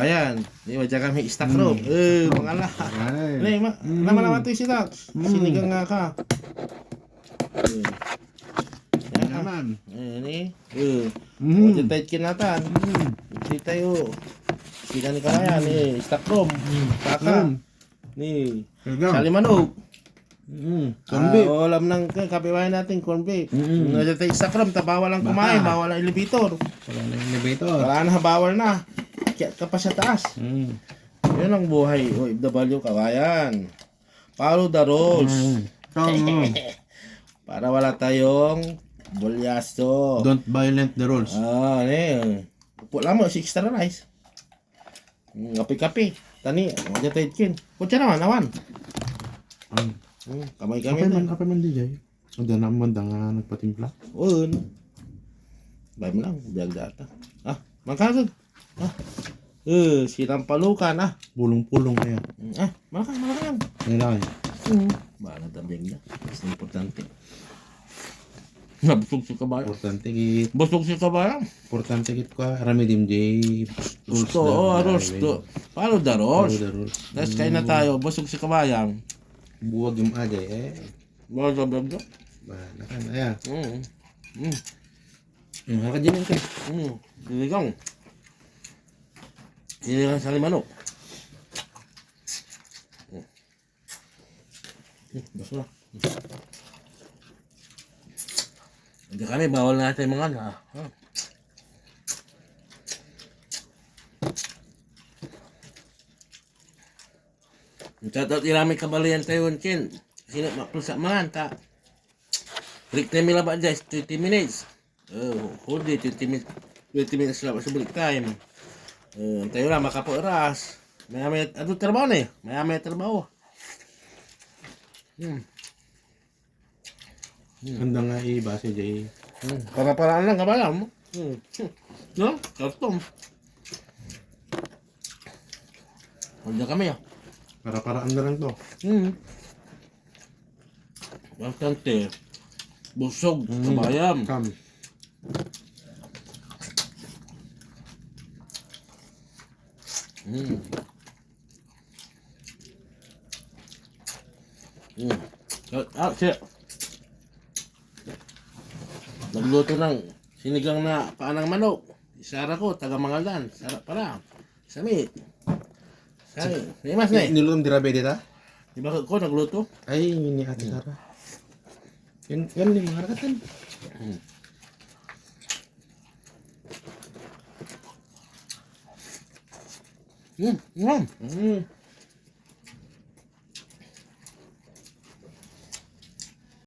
kawayan. Di ba dyan kami stock room? Mga lah. Ini, lama-lama ito sila. Sinigang nga ka. Naman. Ini. O dyan tayo kinatan. Hindi tayo. Sila ni kawayan. Stock room. Saka. Ni. Salimanog. Corn beef. Ulam ng kapiwayan natin, corn beef. Dyan tayo stock room. Bawal ang kumain. Bawal ang elevator. Wala na yung elevator. Wala na, bawal na. Kaya ka pa sa taas. Yun ang buhay. OFW kawayan. Follow the rules. Para wala tayong bulyasto. Don't violate the rules. Upo lang mo, 6 extra rice. Kape-kape. Tani, mga tayo kutsa naman, awan. Kamay-kamay na. Kapay man DJ. Hindi na naman nga nagpatimpla. Bay mo lang, biyag data. Mangkagod. Silang palukan, Pulong-pulong kaya. Malakang yan. Kailangan. Bahala tabing na. Mas importante. Nabusog si kabayan. Importante git. Busog si kabayan. Importante git ko. Rami dim J. Rules to. Follow the rules. Tapos kain na tayo. Busog si kabayan. Buwag yung aja Bahala. Bahala ka na. Ayan. Haka dyan yung kay. Sinigang. Sinigang sa limanok. Baso na. Hindi kami, bawal natin mga Tatot iraming kabalayan tayo kin. Sino maklusa man ta. Break time nila ba dyan? 20 minutes. Hold it, 20 minutes lang sa break time. Tayo lang makapo oras. May trabaho na eh. May trabaho. Handa nga i-base J. Para-paraan lang kabayan mo. No? Karton. Huwag kami Para-paraan na lang to. Bastante. Busog, kabayan. Come. Siya. Nagluto ng sinigang na paanang manok. Isara ko, taga Mangalan. Sarap pala. Sami. May mas na eh. Nilulong dirabe dita? Di ba ko nagluto? Ay, ni Ate Sara. Yan yung mga rakatan.